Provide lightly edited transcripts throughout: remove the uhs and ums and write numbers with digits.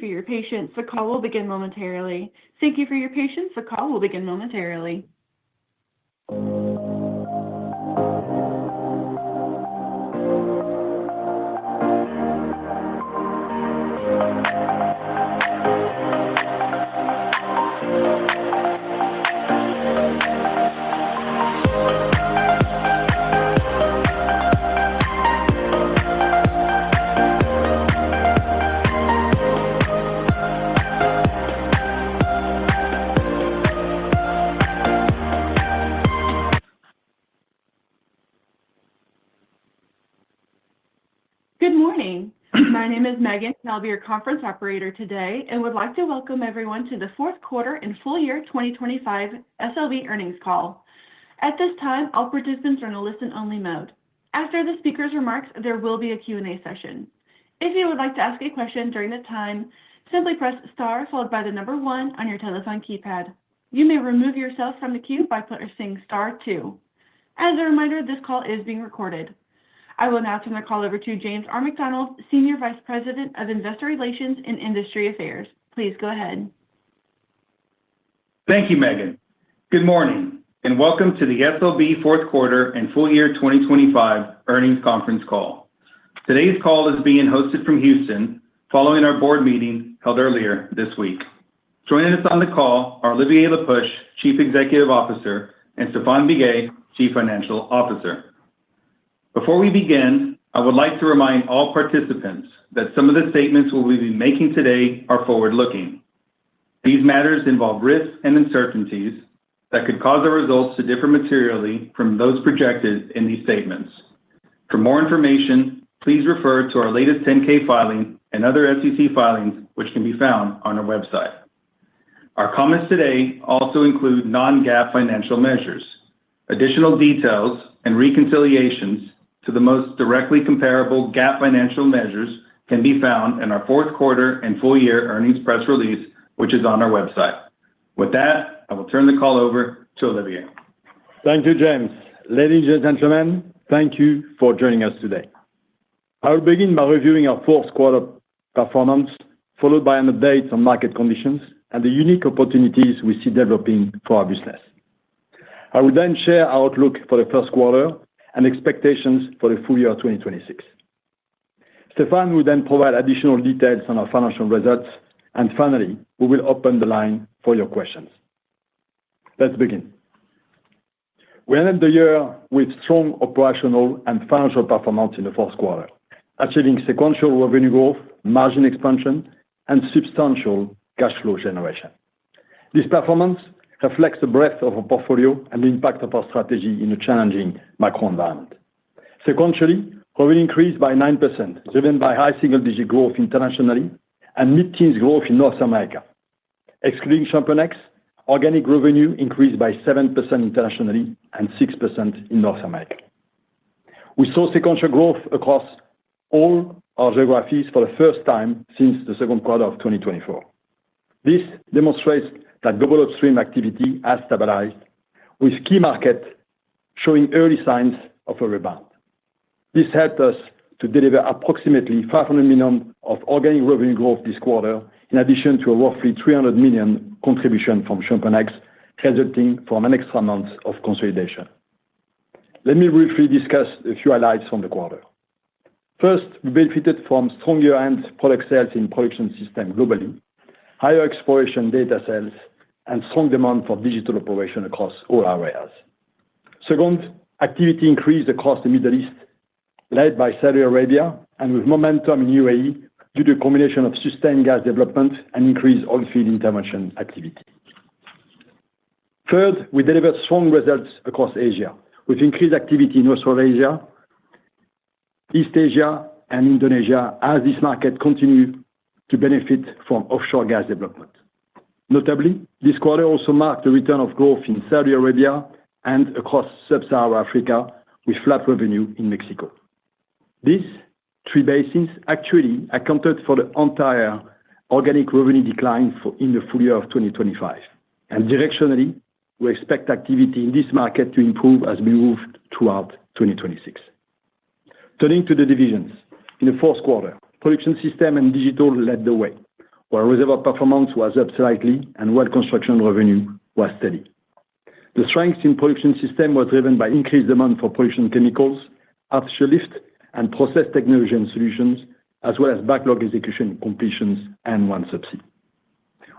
for your patience. The call will begin momentarily. Thank you for your patience. The call will begin momentarily. Good morning. My name is Megan, and I'll be your conference operator today and would like to welcome everyone to the fourth quarter and full year 2025 SLB earnings call. At this time, all participants are in a listen-only mode. After the speaker's remarks, there will be a Q&A session. If you would like to ask a question during the time, simply press star followed by the number 1 on your telephone keypad. You may remove yourself from the queue by pressing star 2. As a reminder, this call is being recorded. I will now turn the call over to James R. McDonald, Senior Vice President of Investor Relations and Industry Affairs. Please go ahead. Thank you, Megan. Good morning, and welcome to the SLB fourth quarter and full year 2025 earnings conference call. Today's call is being hosted from Houston, following our board meeting held earlier this week. Joining us on the call are Olivier Le Peuch, Chief Executive Officer, and Stéphane Biguet, Chief Financial Officer. Before we begin, I would like to remind all participants that some of the statements we'll be making today are forward-looking. These matters involve risks and uncertainties that could cause our results to differ materially from those projected in these statements. For more information, please refer to our latest 10-K filing and other SEC filings, which can be found on our website. Our comments today also include non-GAAP financial measures. Additional details and reconciliations to the most directly comparable GAAP financial measures can be found in our fourth quarter and full year earnings press release, which is on our website. With that, I will turn the call over to Olivier. Thank you, James. Ladies and gentlemen, thank you for joining us today. I will begin by reviewing our fourth quarter performance, followed by an update on market conditions and the unique opportunities we see developing for our business. I will then share our outlook for the first quarter and expectations for the full year 2026. Stéphane will then provide additional details on our financial results, and finally, we will open the line for your questions. Let's begin. We ended the year with strong operational and financial performance in the fourth quarter, achieving sequential revenue growth, margin expansion, and substantial cash flow generation. This performance reflects the breadth of our portfolio and the impact of our strategy in a challenging macro environment. Sequentially, revenue increased by 9%, driven by high single-digit growth internationally and mid-teens growth in North America. Excluding ChampionX, organic revenue increased by 7% internationally and 6% in North America. We saw sequential growth across all our geographies for the first time since the second quarter of 2024. This demonstrates that global upstream activity has stabilized, with key markets showing early signs of a rebound. This helped us to deliver approximately $500 million of organic revenue growth this quarter, in addition to a roughly $300 million contribution from ChampionX, resulting from an extra month of consolidation. Let me briefly discuss a few highlights from the quarter. First, we benefited from strong year-end product sales in Production Systems globally, higher exploration data sales, and strong demand for digital operation across all areas. Second, activity increased across the Middle East, led by Saudi Arabia, and with momentum in UAE due to a combination of sustained gas development and increased oil field intervention activity. Third, we delivered strong results across Asia, with increased activity in Australasia, East Asia, and Indonesia, as this market continued to benefit from offshore gas development. Notably, this quarter also marked the return of growth in Saudi Arabia and across sub-Saharan Africa, with flat revenue in Mexico. These three basins actually accounted for the entire organic revenue decline in the full year of 2025. And directionally, we expect activity in this market to improve as we move throughout 2026. Turning to the divisions. In the fourth quarter, Production Systems and Digital led the way, while reservoir performance was up slightly and well construction revenue was steady. The strength in production system was driven by increased demand for production chemicals, artificial lift, and process technology and solutions, as well as backlog execution completions and OneSubsea.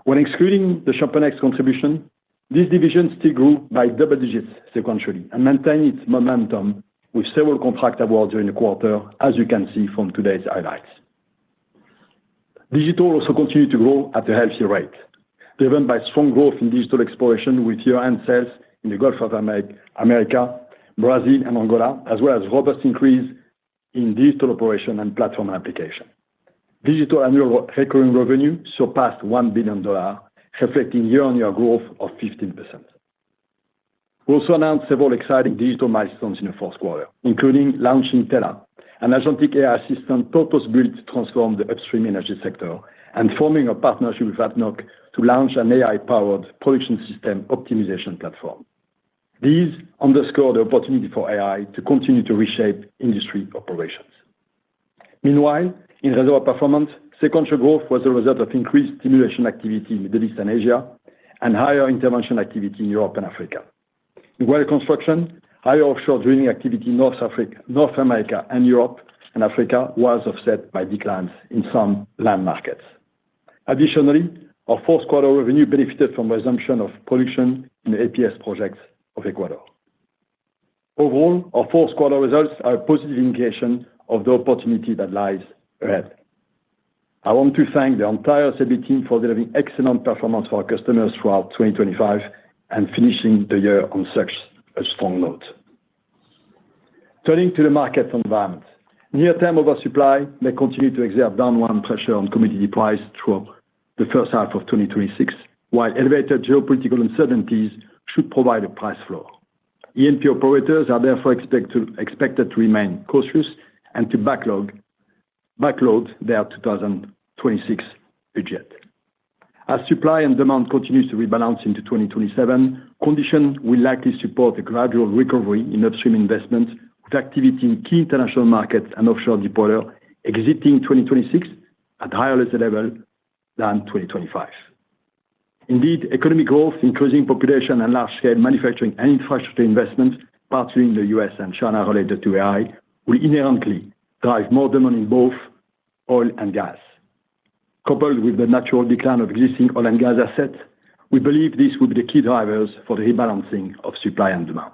When excluding the ChampionX contribution, this division still grew by double digits sequentially and maintained its momentum with several contract awards during the quarter, as you can see from today's highlights. Digital also continued to grow at a healthy rate, driven by strong growth in digital exploration with year-end sales in the Gulf of America, Brazil, and Angola, as well as robust increase in digital operation and platform application. Digital annual recurring revenue surpassed $1 billion, reflecting year-on-year growth of 15%. We also announced several exciting digital milestones in the fourth quarter, including launching Tela, an agentic AI assistant purpose-built to transform the upstream energy sector, and forming a partnership with ADNOC to launch an AI-powered production system optimization platform. These underscore the opportunity for AI to continue to reshape industry operations. Meanwhile, in reservoir performance, sequential growth was a result of increased stimulation activity in the Middle East and Asia, and higher intervention activity in Europe and Africa. In well construction, higher offshore drilling activity in North America and Europe and Africa was offset by declines in some land markets. Additionally, our fourth quarter revenue benefited from resumption of production in the APS projects of Ecuador. Overall, our fourth quarter results are a positive indication of the opportunity that lies ahead. I want to thank the entire Slb team for delivering excellent performance for our customers throughout 2025 and finishing the year on such a strong note. Turning to the market environment. Near-term oversupply may continue to exert downward pressure on commodity price through the first half of 2026, while elevated geopolitical uncertainties should provide a price floor. E&P operators are therefore expected to remain cautious and to backload their 2026 budget. As supply and demand continues to rebalance into 2027, conditions will likely support a gradual recovery in upstream investment, with activity in key international markets and offshore deepwater exiting 2026 at higher level than 2025. Indeed, economic growth, increasing population, and large-scale manufacturing and infrastructure investments, particularly in the US and China related to AI, will inherently drive more demand in both oil and gas. Coupled with the natural decline of existing oil and gas assets, we believe these will be the key drivers for the rebalancing of supply and demand.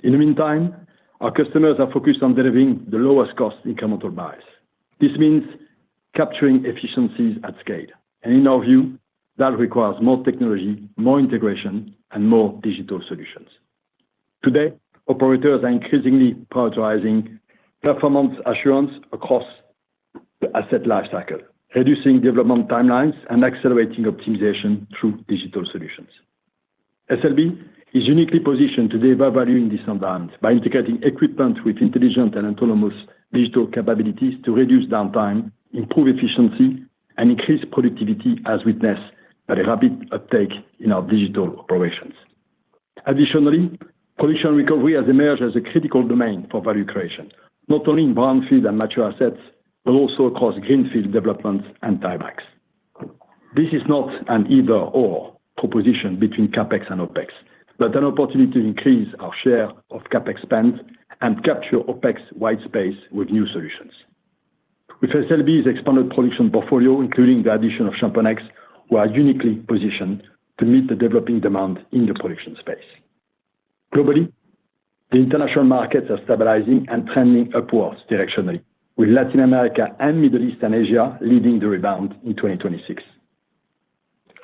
In the meantime, our customers are focused on delivering the lowest cost incremental buys. This means capturing efficiencies at scale, and in our view, that requires more technology, more integration, and more digital solutions. Today, operators are increasingly prioritizing performance assurance across the asset lifecycle, reducing development timelines and accelerating optimization through digital solutions. SLB is uniquely positioned to deliver value in this environment by integrating equipment with intelligent and autonomous digital capabilities to reduce downtime, improve efficiency, and increase productivity, as witnessed by the rapid uptake in our digital operations. Additionally, production recovery has emerged as a critical domain for value creation, not only in brownfield and mature assets, but also across greenfield developments and tiebacks. This is not an either-or proposition between CapEx and OpEx, but an opportunity to increase our share of CapEx spend and capture OpEx white space with new solutions. With SLB's expanded production portfolio, including the addition of ChampionX, we are uniquely positioned to meet the developing demand in the production space. Globally, the international markets are stabilizing and trending upwards directionally, with Latin America and Middle East and Asia leading the rebound in 2026.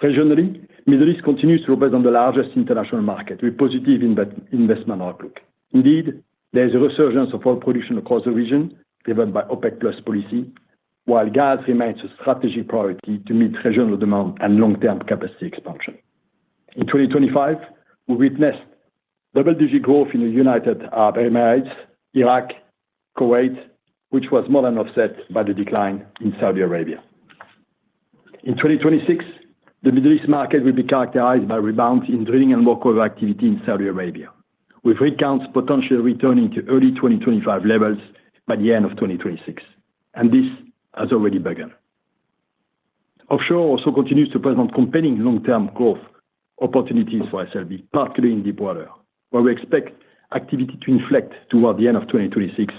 Regionally, Middle East continues to represent the largest international market with positive investment outlook. Indeed, there is a resurgence of oil production across the region, driven by OPEC Plus policy, while gas remains a strategic priority to meet regional demand and long-term capacity expansion. In 2025, we witnessed double-digit growth in the United Arab Emirates, Iraq, Kuwait, which was more than offset by the decline in Saudi Arabia. In 2026, the Middle East market will be characterized by rebound in drilling and workover activity in Saudi Arabia, with rig counts potentially returning to early 2025 levels by the end of 2026, and this has already begun. Offshore also continues to present compelling long-term growth opportunities for SLB, particularly in deepwater, where we expect activity to inflect toward the end of 2026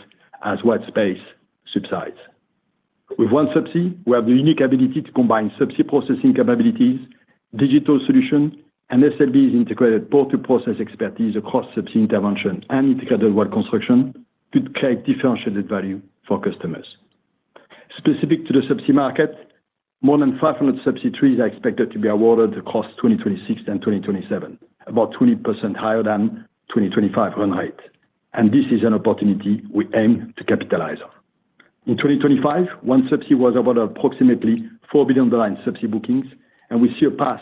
as white space subsides. With OneSubsea, we have the unique ability to combine subsea processing capabilities, digital solution, and SLB's integrated port-to-process expertise across subsea intervention and integrated well construction to create differentiated value for customers. Specific to the subsea market, more than 500 subsea trees are expected to be awarded across 2026 and 2027, about 20% higher than 2025 run rate. This is an opportunity we aim to capitalize on. In 2025, OneSubsea was awarded approximately $4 billion in subsea bookings, and we see a path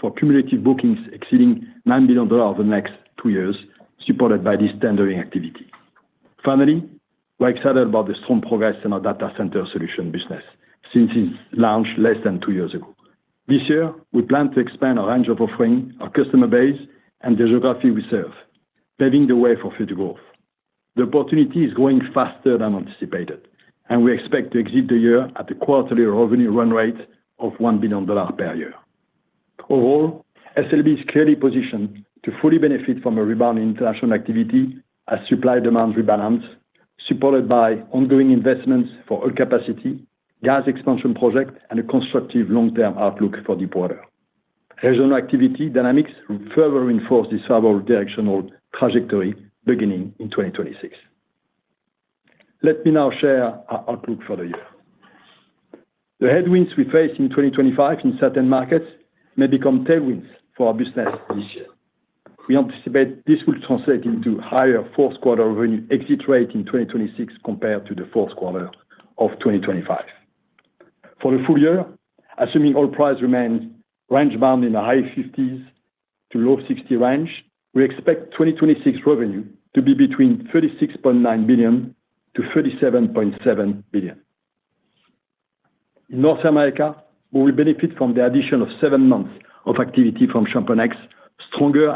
for cumulative bookings exceeding $9 billion over the next 2 years, supported by this tendering activity. Finally, we're excited about the strong progress in our data center solution business since its launch less than 2 years ago. This year, we plan to expand our range of offering, our customer base, and the geography we serve, paving the way for future growth. The opportunity is growing faster than anticipated, and we expect to exit the year at a quarterly revenue run rate of $1 billion per year. Overall, SLB is clearly positioned to fully benefit from a rebound in international activity as supply-demand rebalance, supported by ongoing investments for oil capacity, gas expansion project, and a constructive long-term outlook for deepwater. Regional activity dynamics further reinforce this favorable directional trajectory beginning in 2026. Let me now share our outlook for the year. The headwinds we face in 2025 in certain markets may become tailwinds for our business this year. We anticipate this will translate into higher fourth quarter revenue exit rate in 2026 compared to the fourth quarter of 2025. For the full year, assuming oil price remains range-bound in the high 50s to low 60 range, we expect 2026 revenue to be between $36.9 billion to $37.7 billion. In North America, we will benefit from the addition of 7 months of activity from ChampionX, stronger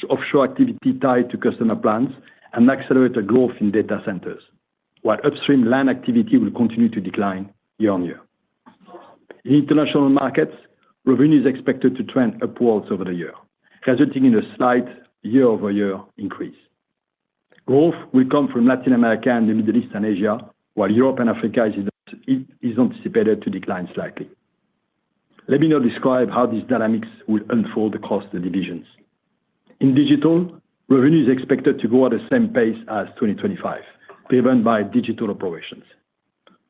offshore activity tied to customer plans, and accelerated growth in data centers, while upstream land activity will continue to decline year-on-year. In international markets, revenue is expected to trend upwards over the year, resulting in a slight year-over-year increase. Growth will come from Latin America and the Middle East and Asia, while Europe and Africa is anticipated to decline slightly. Let me now describe how these dynamics will unfold across the divisions. In digital, revenue is expected to grow at the same pace as 2025, driven by digital operations.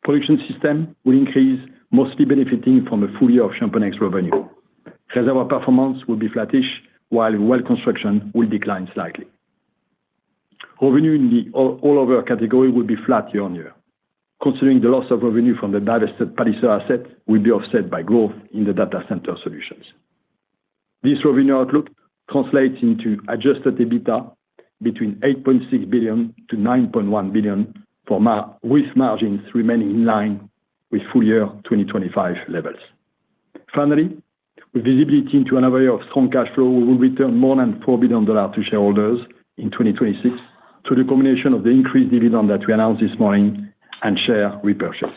Production system will increase, mostly benefiting from a full year of ChampionX revenue. Reservoir performance will be flattish, while well construction will decline slightly. Revenue in the all other category will be flat year-on-year. Considering the loss of revenue from the divested Palliser asset will be offset by growth in the data center solutions. This revenue outlook translates into adjusted EBITDA between $8.6 billion to $9.1 billion with margins remaining in line with full year 2025 levels. Finally, with visibility into another year of strong cash flow, we will return more than $4 billion to shareholders in 2026 through the combination of the increased dividend that we announced this morning and share repurchase.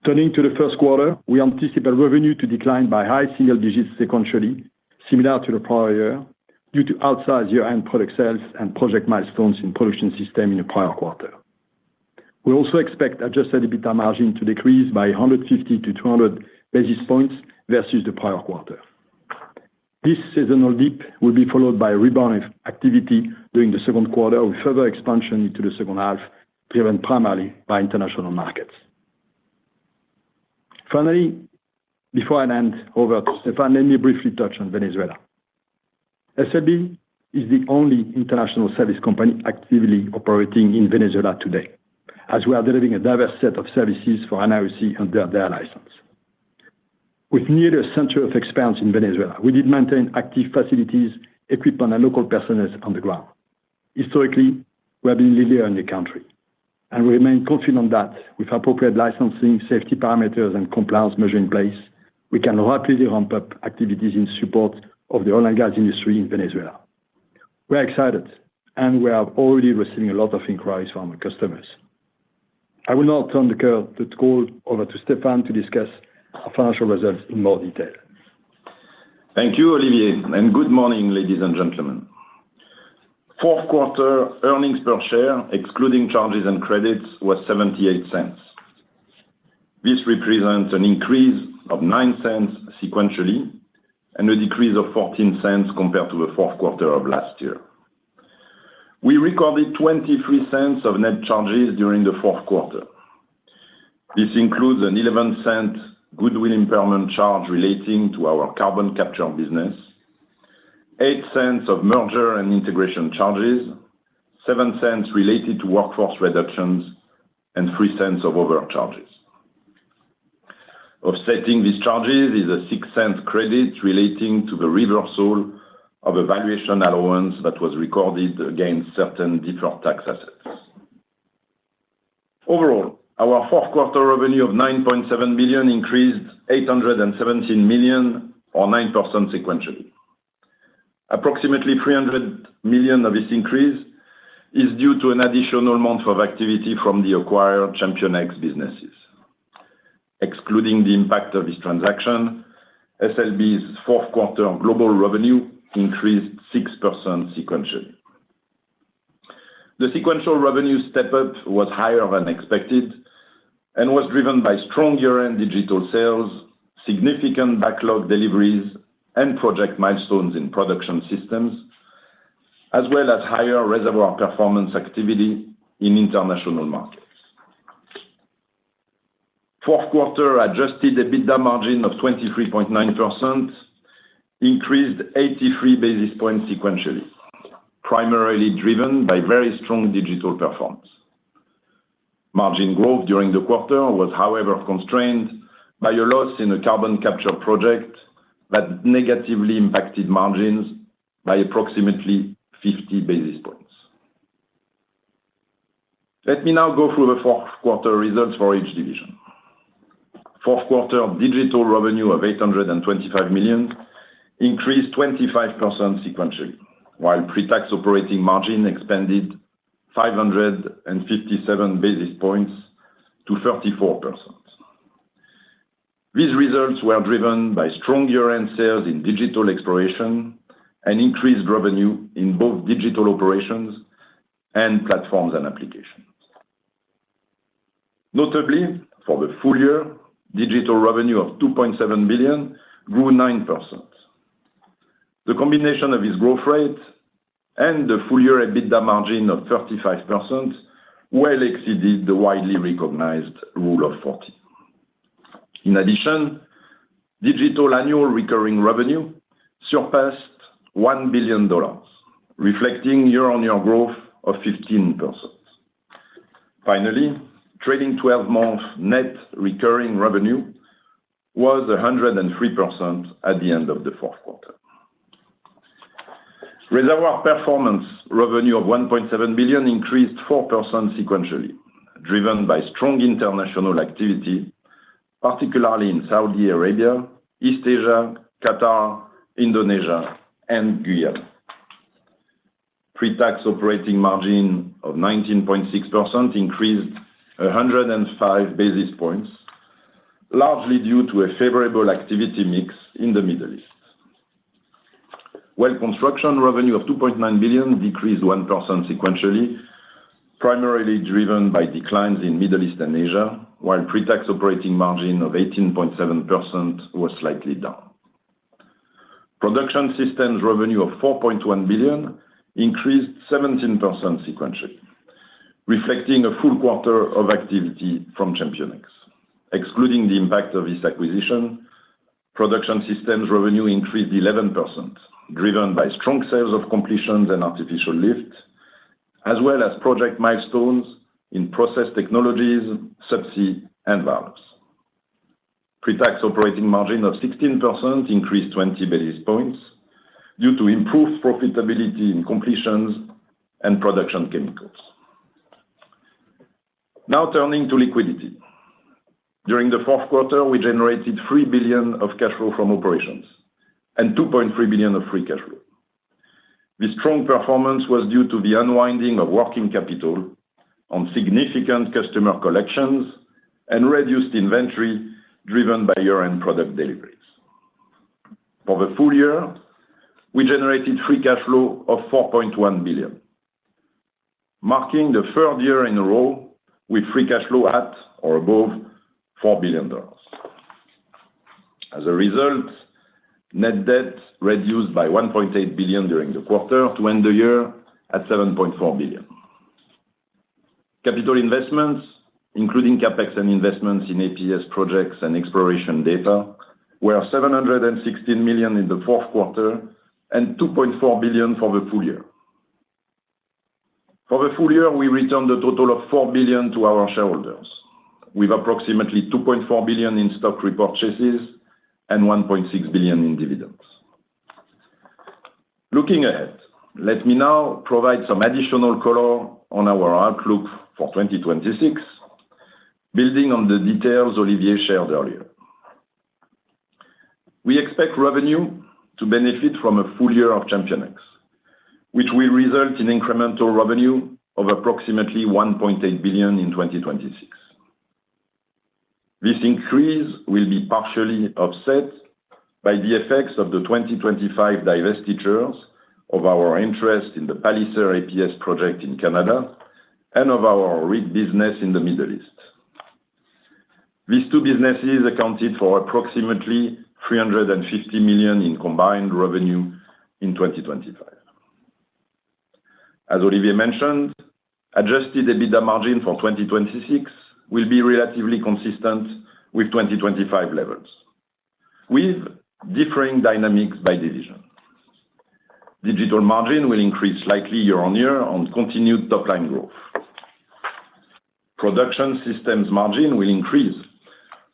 Turning to the first quarter, we anticipate revenue to decline by high single digits sequentially, similar to the prior year, due to outsized year-end product sales and project milestones in production system in the prior quarter. We also expect adjusted EBITDA margin to decrease by 150 to 200 basis points versus the prior quarter. This seasonal dip will be followed by a rebound of activity during the second quarter, with further expansion into the second half, driven primarily by international markets. Finally, before I hand over to Stephane, let me briefly touch on Venezuela. SLB is the only international service company actively operating in Venezuela today, as we are delivering a diverse set of services for NIOC under their license. With nearly a century of experience in Venezuela, we did maintain active facilities, equipment, and local personnel on the ground. Historically, we have been leader in the country, and we remain confident that with appropriate licensing, safety parameters, and compliance measures in place, we can rapidly ramp up activities in support of the oil and gas industry in Venezuela. We are excited, and we are already receiving a lot of inquiries from our customers. I will now turn the call over to Stephane to discuss our financial results in more detail. Thank you, Olivier, and good morning, ladies and gentlemen. Fourth quarter earnings per share, excluding charges and credits, was $0.78. This represents an increase of $0.09 sequentially and a decrease of $0.14 compared to the fourth quarter of last year. We recorded $0.23 of net charges during the fourth quarter. This includes an $0.11 goodwill impairment charge relating to our carbon capture business, $0.08 of merger and integration charges, $0.07 related to workforce reductions, and $0.03 of other charges. Offsetting these charges is a $0.06 credit relating to the reversal of a valuation allowance that was recorded against certain deferred tax assets. Overall, our fourth quarter revenue of $9.7 billion increased $817 million, or 9% sequentially. Approximately $300 million of this increase is due to an additional month of activity from the acquired ChampionX businesses. Excluding the impact of this transaction, SLB's fourth quarter global revenue increased 6% sequentially. The sequential revenue step-up was higher than expected and was driven by strong year-end digital sales, significant backlog deliveries, and project milestones in production systems, as well as higher reservoir performance activity in international markets. Fourth quarter adjusted EBITDA margin of 23.9% increased 83 basis points sequentially, primarily driven by very strong digital performance. Margin growth during the quarter was, however, constrained by a loss in a carbon capture project that negatively impacted margins by approximately 50 basis points. Let me now go through the fourth quarter results for each division. Fourth quarter digital revenue of $825 million increased 25% sequentially, while pre-tax operating margin expanded 557 basis points to 34%. These results were driven by strong year-end sales in digital exploration and increased revenue in both digital operations and platforms and applications. Notably, for the full year, digital revenue of $2.7 billion grew 9%. The combination of this growth rate and the full-year EBITDA margin of 35% well exceeded the widely recognized Rule of 40. In addition, digital annual recurring revenue surpassed $1 billion, reflecting year-on-year growth of 15%. Finally, trailing 12-month net recurring revenue was 103% at the end of the fourth quarter. Reservoir performance revenue of $1.7 billion increased 4% sequentially, driven by strong international activity, particularly in Saudi Arabia, East Asia, Qatar, Indonesia, and Guyana. Pre-tax operating margin of 19.6% increased 105 basis points, largely due to a favorable activity mix in the Middle East. Well construction revenue of $2.9 billion decreased 1% sequentially, primarily driven by declines in Middle East and Asia, while pre-tax operating margin of 18.7% was slightly down. Production systems revenue of $4.1 billion increased 17% sequentially, reflecting a full quarter of activity from ChampionX. Excluding the impact of this acquisition, production systems revenue increased 11%, driven by strong sales of completions and artificial lift, as well as project milestones in process technologies, subsea, and valves. Pre-tax operating margin of 16% increased 20 basis points due to improved profitability in completions and production chemicals. Now turning to liquidity. During the fourth quarter, we generated $3 billion of cash flow from operations and $2.3 billion of free cash flow. This strong performance was due to the unwinding of working capital on significant customer collections and reduced inventory driven by year-end product deliveries. For the full year, we generated free cash flow of $4.1 billion, marking the third year in a row with free cash flow at or above $4 billion. As a result, net debt reduced by $1.8 billion during the quarter to end the year at $7.4 billion. Capital investments, including CapEx and investments in APS projects and exploration data, were $716 million in the fourth quarter and $2.4 billion for the full year. For the full year, we returned a total of $4 billion to our shareholders, with approximately $2.4 billion in stock repurchases and $1.6 billion in dividends. Looking ahead, let me now provide some additional color on our outlook for 2026, building on the details Olivier shared earlier. We expect revenue to benefit from a full year of ChampionX, which will result in incremental revenue of approximately $1.8 billion in 2026. This increase will be partially offset by the effects of the 2025 divestitures of our interest in the Palliser APS project in Canada and of our rig business in the Middle East. These two businesses accounted for approximately $350 million in combined revenue in 2025. As Olivier mentioned, adjusted EBITDA margin for 2026 will be relatively consistent with 2025 levels, with differing dynamics by division. Digital margin will increase slightly year-on-year on continued top-line growth. Production systems margin will increase,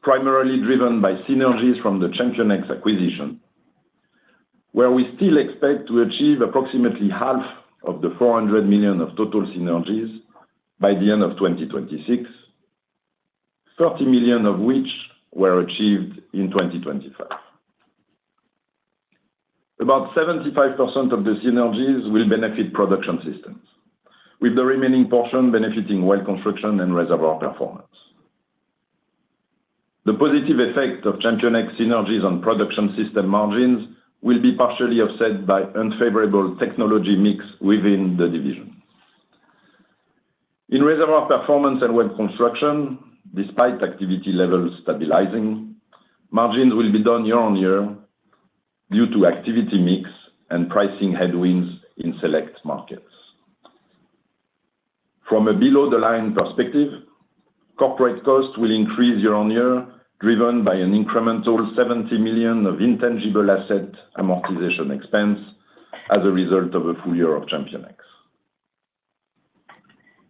primarily driven by synergies from the ChampionX acquisition, where we still expect to achieve approximately half of the $400 million of total synergies by the end of 2026, $30 million of which were achieved in 2025. About 75% of the synergies will benefit production systems, with the remaining portion benefiting well construction and reservoir performance. The positive effect of ChampionX synergies on production system margins will be partially offset by unfavorable technology mix within the division. In reservoir performance and well construction, despite activity levels stabilizing, margins will be down year-on-year due to activity mix and pricing headwinds in select markets. From a below-the-line perspective, corporate costs will increase year-on-year, driven by an incremental $70 million of intangible asset amortization expense as a result of a full year of ChampionX.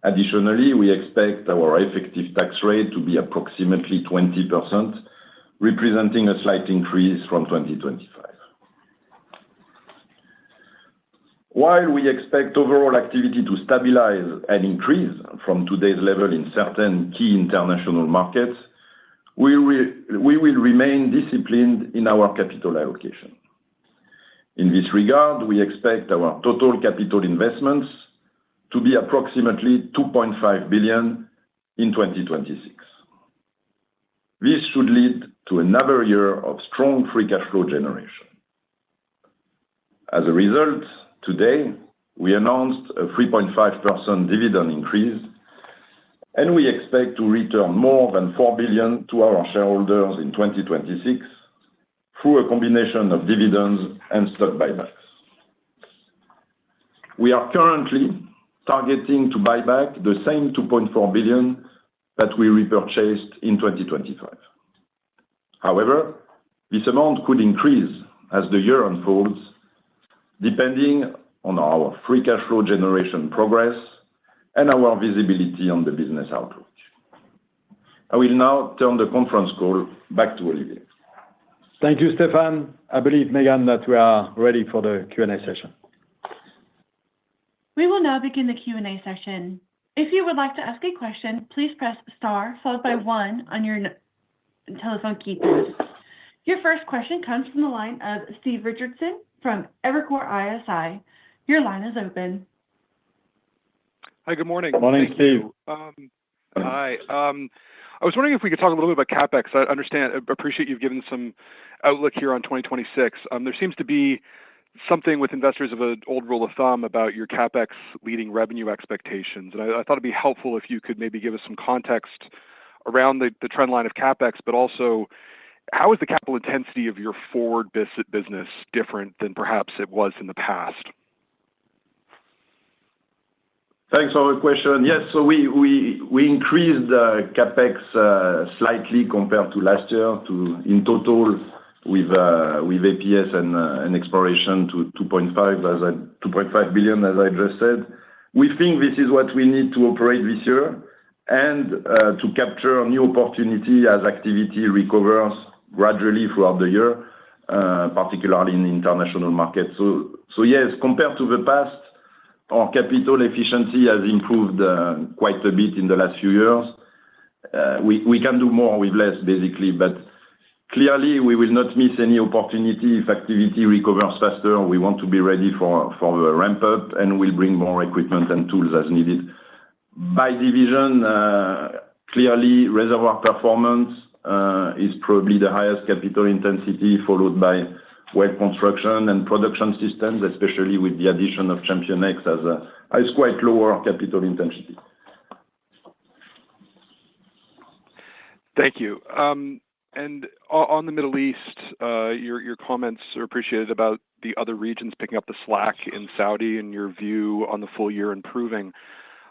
Additionally, we expect our effective tax rate to be approximately 20%, representing a slight increase from 2025. While we expect overall activity to stabilize and increase from today's level in certain key international markets, we will remain disciplined in our capital allocation. In this regard, we expect our total capital investments to be approximately $2.5 billion in 2026. This should lead to another year of strong free cash flow generation. As a result, today, we announced a 3.5% dividend increase, and we expect to return more than $4 billion to our shareholders in 2026 through a combination of dividends and stock buybacks. We are currently targeting to buy back the same $2.4 billion that we repurchased in 2025. However, this amount could increase as the year unfolds, depending on our free cash flow generation progress and our visibility on the business outlook. I will now turn the conference call back to Olivier. Thank you, Stéphane. I believe, Megan, that we are ready for the Q&A session. We will now begin the Q&A session. If you would like to ask a question, please press star followed by one on your telephone keypad. Your first question comes from the line of Steve Richardson from Evercore ISI. Your line is open. Hi, good morning. Morning, Steve. Hi. I was wondering if we could talk a little bit about CapEx. I appreciate you've given some outlook here on 2026. There seems to be something with investors of an old rule of thumb about your CapEx leading revenue expectations. And I thought it'd be helpful if you could maybe give us some context around the trend line of CapEx, but also how is the capital intensity of your forward business different than perhaps it was in the past? Thanks for the question. Yes, so we increased CapEx slightly compared to last year in total with APS and exploration to 2.5 billion, as I just said. We think this is what we need to operate this year and to capture new opportunity as activity recovers gradually throughout the year, particularly in the international market. So yes, compared to the past, our capital efficiency has improved quite a bit in the last few years. We can do more with less, basically, but clearly we will not miss any opportunity if activity recovers faster. We want to be ready for the ramp up, and we'll bring more equipment and tools as needed. By division, clearly reservoir performance is probably the highest capital intensity, followed by well construction and production systems, especially with the addition of ChampionX as quite lower capital intensity. Thank you. And on the Middle East, your comments are appreciated about the other regions picking up the slack in Saudi and your view on the full year improving.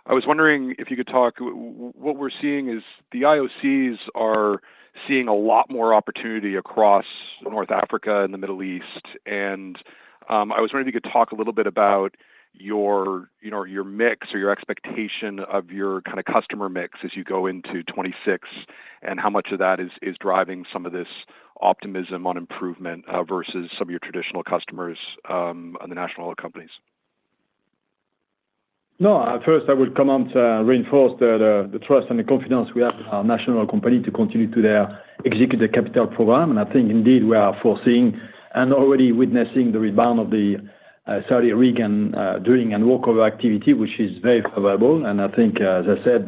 I was wondering if you could talk. What we're seeing is the IOCs are seeing a lot more opportunity across North Africa and the Middle East. And I was wondering if you could talk a little bit about your mix or your expectation of your kind of customer mix as you go into 26, and how much of that is driving some of this optimism on improvement versus some of your traditional customers on the national oil companies. No, first I will comment, reinforce the trust and the confidence we have in our national company to continue to execute the capital program. And I think indeed we are foreseeing and already witnessing the rebound of the Saudi rig and drilling and workover activity, which is very favorable. And I think, as I said,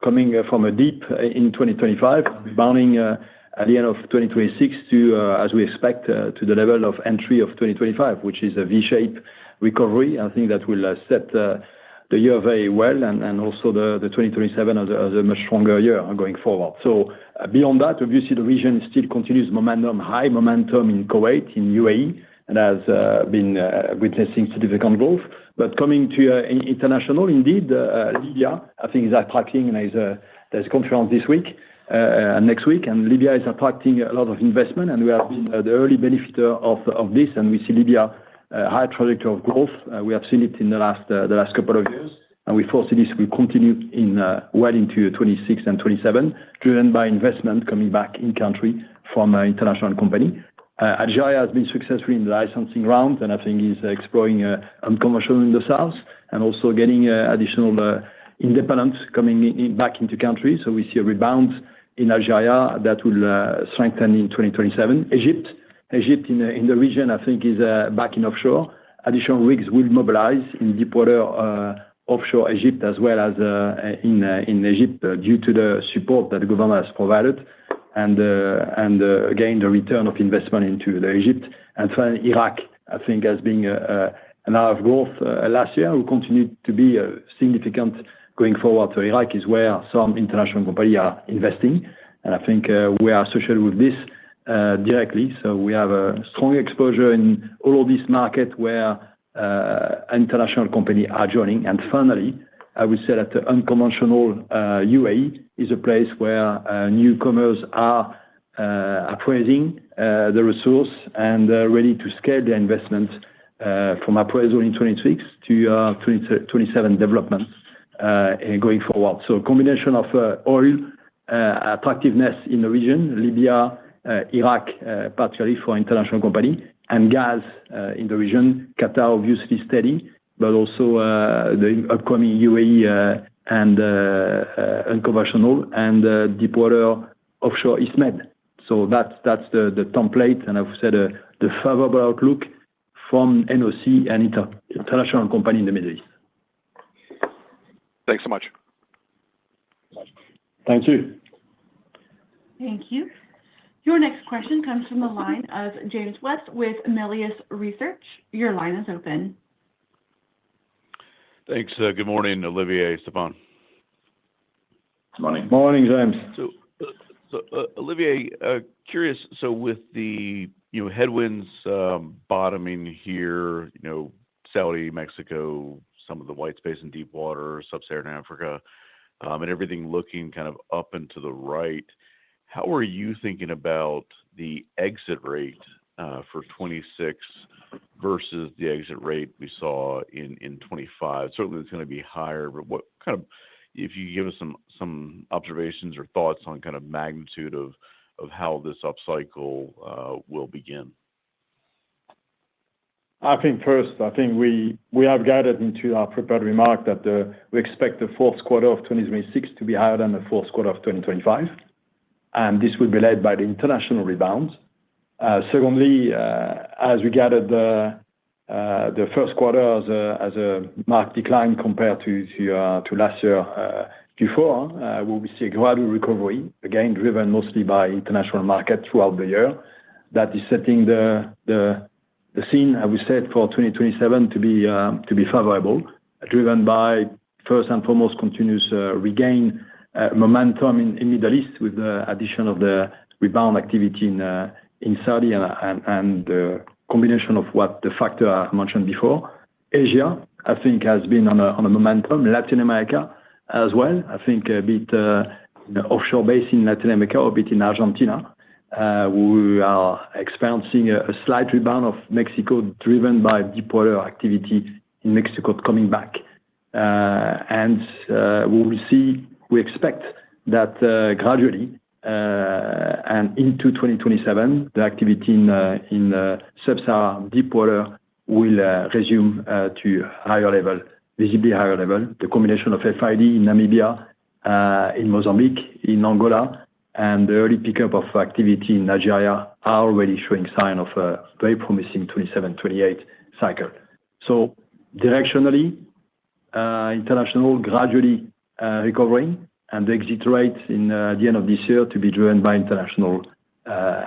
coming from a deep in 2025, rebounding at the end of 2026 to, as we expect, to the level of entry of 2025, which is a V-shaped recovery. I think that will set the year very well, and also the 2027 as a much stronger year going forward. So beyond that, obviously the region still continues high momentum in Kuwait, in UAE, and has been witnessing significant growth. But coming to international, indeed, Libya, I think is attracting, and there's a conference this week, next week, and Libya is attracting a lot of investment, and we have been the early benefiter of this, and we see Libya high trajectory of growth. We have seen it in the last couple of years, and we foresee this will continue well into 26 and 27, driven by investment coming back in country from an international company. Algeria has been successful in the licensing round, and I think is exploring unconventional in the south, and also getting additional independence coming back into country. So we see a rebound in Algeria that will strengthen in 2027. Egypt in the region, I think, is back in offshore. Additional rigs will mobilize in deepwater offshore Egypt, as well as in Egypt, due to the support that the government has provided, and again the return of investment into Egypt. And finally, Iraq, I think, has been an area of growth last year, will continue to be significant going forward. So Iraq is where some international companies are investing, and I think we are associated with this directly. So we have a strong exposure in all of these markets where international companies are joining. And finally, I would say that the unconventional UAE is a place where newcomers are appraising the resource and ready to scale their investment from appraisal in 26 to 27 development going forward. So a combination of oil attractiveness in the region, Libya, Iraq, particularly for international company, and gas in the region. Qatar obviously steady, but also the upcoming UAE and unconventional and deepwater offshore East Med. So that's the template, and I've said the favorable outlook from NOC and international company in the Middle East. Thanks so much. Thank you. Thank you. Your next question comes from the line of James West with Melius Research. Your line is open. Thanks. Good morning, Olivier, Stéphane. Morning. Morning, James. So Olivier, curious, so with the headwinds bottoming here, Saudi, Mexico, some of the white space in deep water, sub-Saharan Africa, and everything looking kind of up and to the right, how are you thinking about the exit rate for 26 versus the exit rate we saw in 25? Certainly, it's going to be higher, but what kind of, if you give us some observations or thoughts on kind of magnitude of how this upcycle will begin? I think we have guided into our prepared remark that we expect the fourth quarter of 2026 to be higher than the fourth quarter of 2025, and this will be led by the international rebound. Secondly, as we gathered the first quarter as a marked decline compared to last year Q4, we will see a gradual recovery, again, driven mostly by international market throughout the year. That is setting the scene, I would say, for 2027 to be favorable, driven by, first and foremost, continuous regain momentum in Middle East with the addition of the rebound activity in Saudi and the combination of what the factor I mentioned before. Asia, I think, has been on a momentum. Latin America as well. I think a bit offshore base in Latin America, or a bit in Argentina. We are experiencing a slight rebound of Mexico, driven by deepwater activity in Mexico coming back. We expect that gradually and into 2027, the activity in sub-Saharan deepwater will resume to higher level, visibly higher level. The combination of FID in Namibia, in Mozambique, in Angola, and the early pickup of activity in Nigeria are already showing sign of a very promising 27-28 cycle. So directionally, international gradually recovering, and the exit rate in the end of this year to be driven by international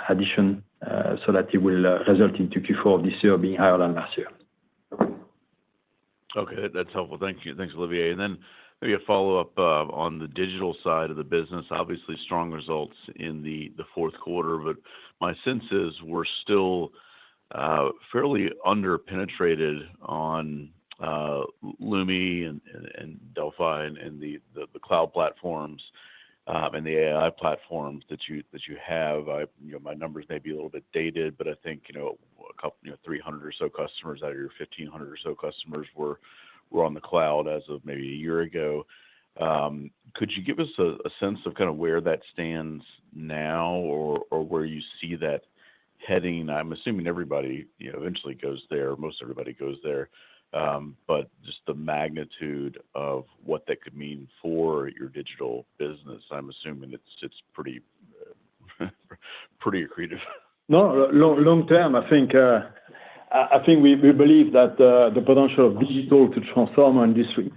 addition, so that it will result into Q4 of this year being higher than last year. Okay, that's helpful. Thank you. Thanks, Olivier. And then maybe a follow-up on the digital side of the business. Obviously, strong results in the fourth quarter, but my sense is we're still fairly under-penetrated on Lumi and Delphi and the cloud platforms and the AI platforms that you have. My numbers may be a little bit dated, but I think a couple 300 or so customers out of your 1,500 or so customers were on the cloud as of maybe a year ago. Could you give us a sense of kind of where that stands now, or where you see that heading? I'm assuming everybody eventually goes there. Most everybody goes there. But just the magnitude of what that could mean for your digital business, I'm assuming it's pretty accretive. No, long term, I think we believe that the potential of digital to transform our industry,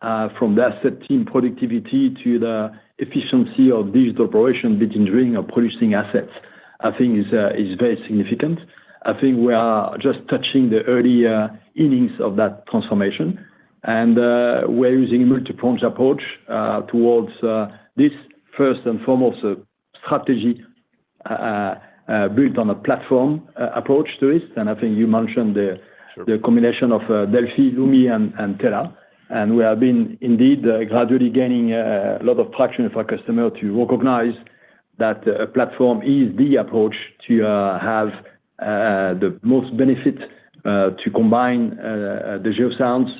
from the asset team productivity to the efficiency of digital operation between drilling or producing assets, I think is very significant. I think we are just touching the early innings of that transformation, and we're using a multi-pronged approach towards this. First and foremost, a strategy built on a platform approach to it, and I think you mentioned the combination of Delphi, Lumi, and Tela, and we have been indeed gradually gaining a lot of traction with our customer to recognize that a platform is the approach to have the most benefit to combine the geoscience,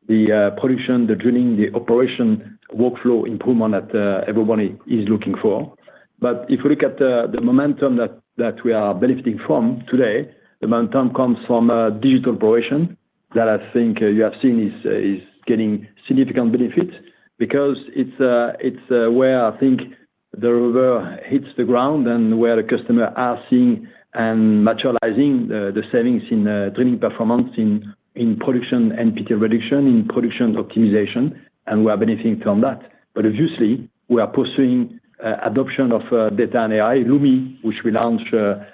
the production, the drilling, the operation workflow improvement that everybody is looking for. But if you look at the momentum that we are benefiting from today, the momentum comes from digital operation that I think you have seen is getting significant benefits, because it's where I think the rubber hits the ground and where the customer are seeing and materializing the savings in drilling performance, in production NPT reduction, in production optimization, and we are benefiting from that. But obviously, we are pursuing adoption of data and AI. Lumi, which we launched 4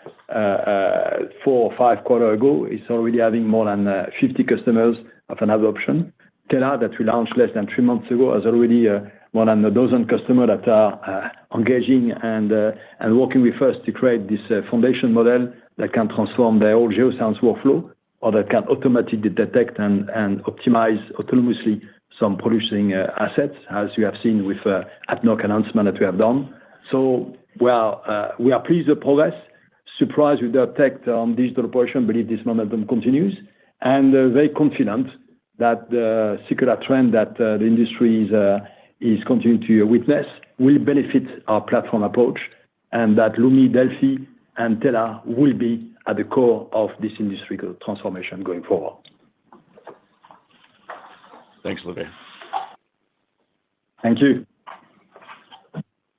or 5 quarters ago, is already having more than 50 customers of an adoption. Tela, that we launched less than 3 months ago, has already more than a dozen customers that are engaging and working with us to create this foundation model that can transform their whole geoscience workflow, or that can automatically detect and optimize autonomously some producing assets, as you have seen with ADNOC announcement that we have done. So we are pleased with progress, surprised with the uptake on digital operation, believe this momentum continues, and very confident that the secular trend that the industry is continuing to witness will benefit our platform approach, and that Lumi, Delphi, and Tela will be at the core of this industry transformation going forward. Thanks, Olivier. Thank you.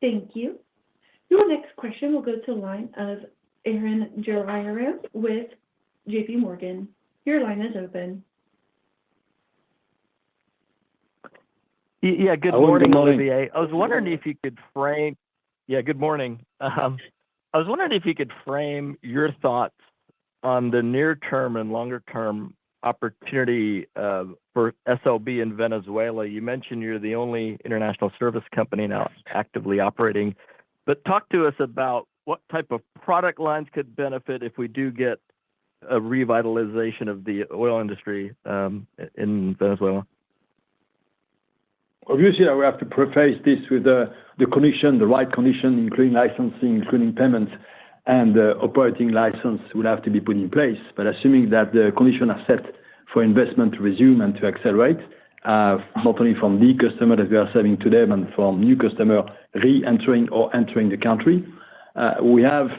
Thank you. Your next question will go to the line of Aaron Jayaram with JP Morgan. Your line is open. Yeah, good morning, Olivier. I was wondering if you could frame... Yeah, good morning. I was wondering if you could frame your thoughts on the near-term and longer-term opportunity for SLB in Venezuela. You mentioned you're the only international service company now actively operating, but talk to us about what type of product lines could benefit if we do get a revitalization of the oil industry in Venezuela. Obviously, we have to preface this with the condition, the right condition, including licensing, including payments, and operating license will have to be put in place. But assuming that the conditions are set for investment to resume and to accelerate, not only from the customer that we are serving today, but from new customer re-entering or entering the country, we have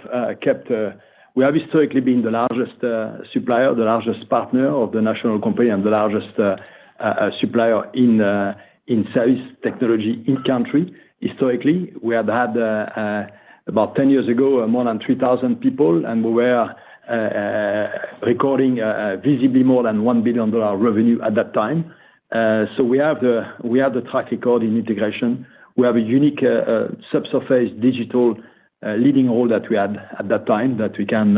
historically been the largest supplier, the largest partner of the national company, and the largest supplier in service technology in country. Historically, we had about 10 years ago more than 3,000 people, and we were recording visibly more than $1 billion revenue at that time. So we have the track record in integration. We have a unique subsurface digital leading role that we had at that time that we can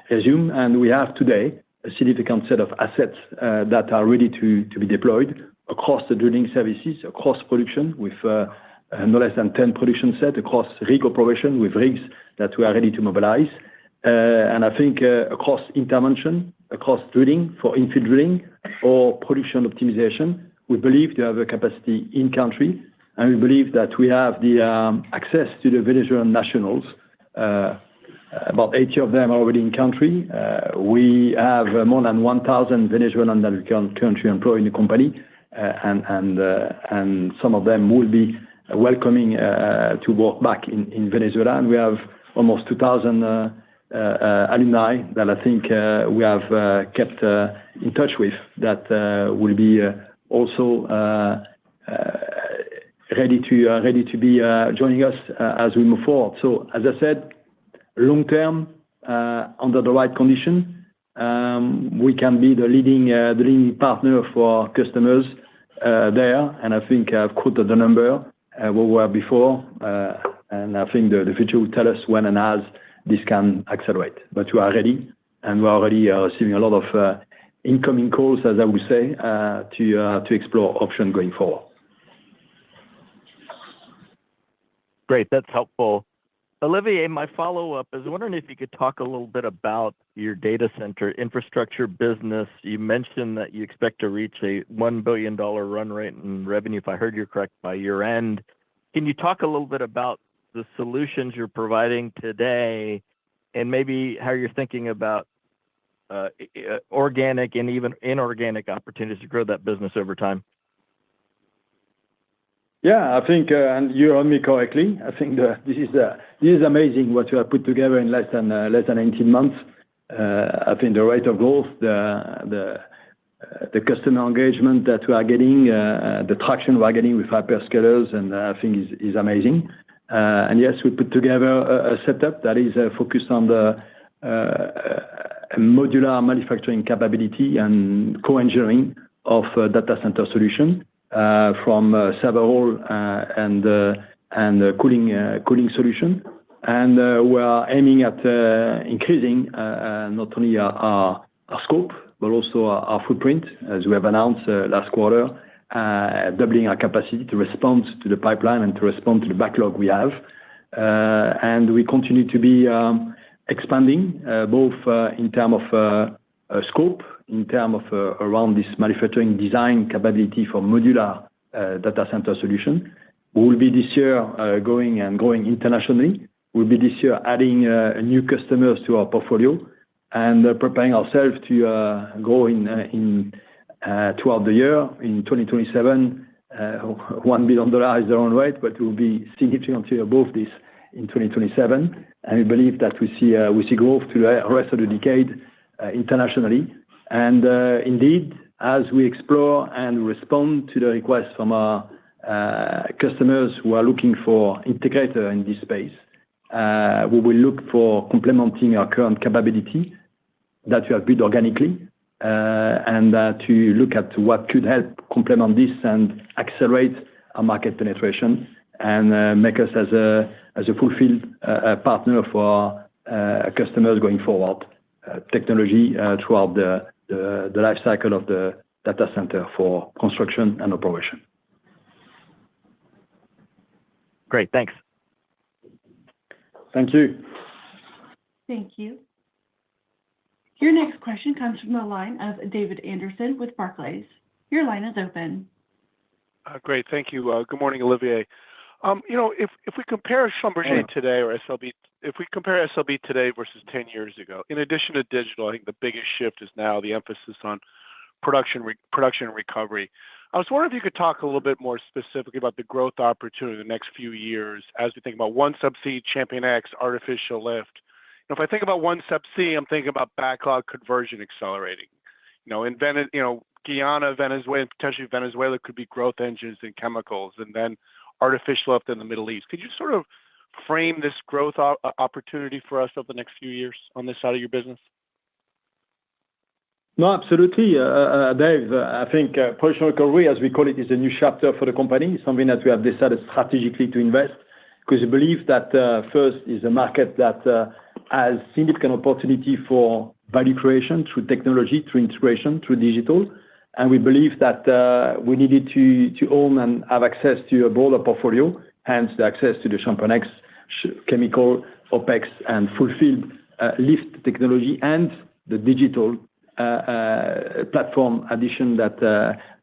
resume, and we have today a significant set of assets that are ready to be deployed across the drilling services, across production with no less than 10 production sets, across rig operation with rigs that we are ready to mobilize. And I think across intervention, across drilling for infill drilling or production optimization, we believe to have a capacity in country, and we believe that we have the access to the Venezuelan nationals. About 80 of them are already in country. We have more than 1,000 Venezuelan that we can currently employ in the company, and some of them will be welcoming to work back in Venezuela. And we have almost 2,000 alumni that I think we have kept in touch with that will be also ready to be joining us as we move forward. So as I said, long term, under the right condition, we can be the leading partner for customers there. And I think I've quoted the number where we were before, and I think the future will tell us when and as this can accelerate. But we are ready, and we're already receiving a lot of incoming calls, as I would say, to explore options going forward. Great, that's helpful. Olivier, my follow-up is wondering if you could talk a little bit about your data center infrastructure business. You mentioned that you expect to reach a $1 billion run rate in revenue, if I heard you correct, by year end. Can you talk a little bit about the solutions you're providing today, and maybe how you're thinking about organic and even inorganic opportunities to grow that business over time? Yeah, I think, and you heard me correctly. I think this is amazing what you have put together in less than 18 months. I think the rate of growth, the customer engagement that we are getting, the traction we are getting with hyperscalers, and I think is amazing. And yes, we put together a setup that is focused on the modular manufacturing capability and co-engineering of data center solution. From several and cooling solution. And we are aiming at increasing not only our scope, but also our footprint, as we have announced last quarter, doubling our capacity to respond to the pipeline and to respond to the backlog we have. And we continue to be expanding both in terms of scope, in terms of around this manufacturing design capability for modular data center solution. We will be this year growing internationally. We'll be this year adding new customers to our portfolio and preparing ourselves to grow throughout the year. In 2027, $1 billion is the run rate, but we'll be significantly above this in 2027. And we believe that we see growth through the rest of the decade internationally. And indeed, as we explore and respond to the requests from our customers who are looking for integrator in this space, we will look for complementing our current capability that we have built organically, and to look at what could help complement this and accelerate our market penetration and make us as a fulfilled partner for our customers going forward, technology throughout the life cycle of the data center for construction and operation. Great, thanks. Thank you. Thank you. Your next question comes from the line of David Anderson with Barclays. Your line is open. Great, thank you. Good morning, Olivier. If we compare Schlumberger today or SLB, if we compare SLB today versus 10 years ago, in addition to digital, I think the biggest shift is now the emphasis on production and recovery. I was wondering if you could talk a little bit more specifically about the growth opportunity in the next few years as we think about OneSubsea, ChampionX, artificial lift. If I think about OneSubsea, I'm thinking about backlog conversion accelerating. In Guyana, Venezuela, potentially Venezuela could be growth engines in chemicals, and then artificial lift in the Middle East. Could you sort of frame this growth opportunity for us over the next few years on this side of your business? No, absolutely, Dave. I think production recovery, as we call it, is a new chapter for the company, something that we have decided strategically to invest, because we believe that first is a market that has significant opportunity for value creation through technology, through integration, through digital. And we believe that we needed to own and have access to a broader portfolio, hence the access to the ChampionX, chemical, OpEx, and fulfilled lift technology, and the digital platform addition that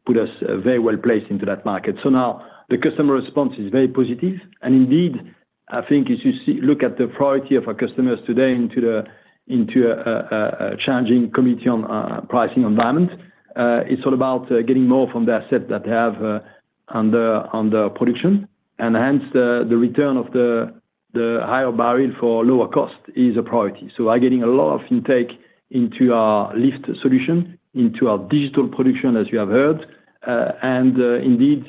put us very well placed into that market. So now the customer response is very positive. And indeed, I think as you look at the priority of our customers today into a challenging commodity on pricing environment, it's all about getting more from the asset that they have under production, and hence the return of the higher barrel for lower cost is a priority. So we're getting a lot of intake into our lift solution, into our digital production, as you have heard, and indeed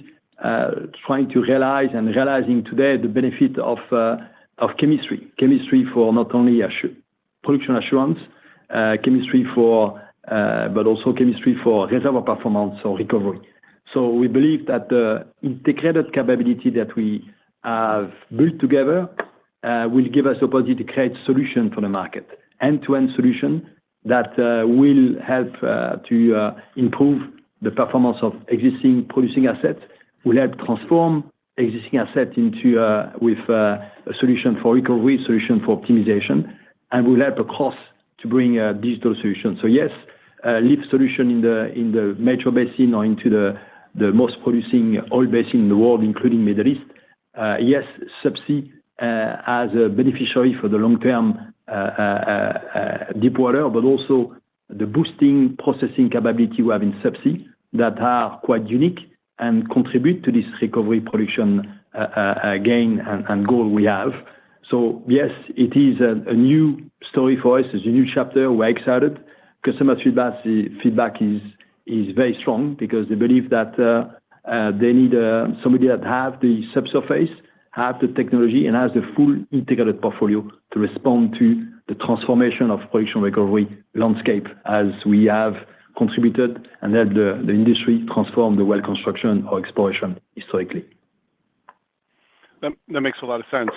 trying to realizing today the benefit of chemistry for not only production assurance, chemistry for but also chemistry for reservoir performance or recovery. So we believe that the integrated capability that we have built together will give us the opportunity to create solution for the market, end-to-end solution that will help to improve the performance of existing producing assets, will help transform existing assets into with a solution for recovery, solution for optimization, and will help across to bring a digital solution. So yes, lift solution in the major basin or into the most producing oil basin in the world, including Middle East. Yes, subsea as a beneficiary for the long-term deep water, but also the boosting processing capability we have in subsea that are quite unique and contribute to this recovery production gain and goal we have. So yes, it is a new story for us. It's a new chapter. We're excited. Customer feedback is very strong because they believe that they need somebody that have the subsurface, have the technology, and has the full integrated portfolio to respond to the transformation of production recovery landscape, as we have contributed and helped the industry transform the well construction or exploration historically. That makes a lot of sense.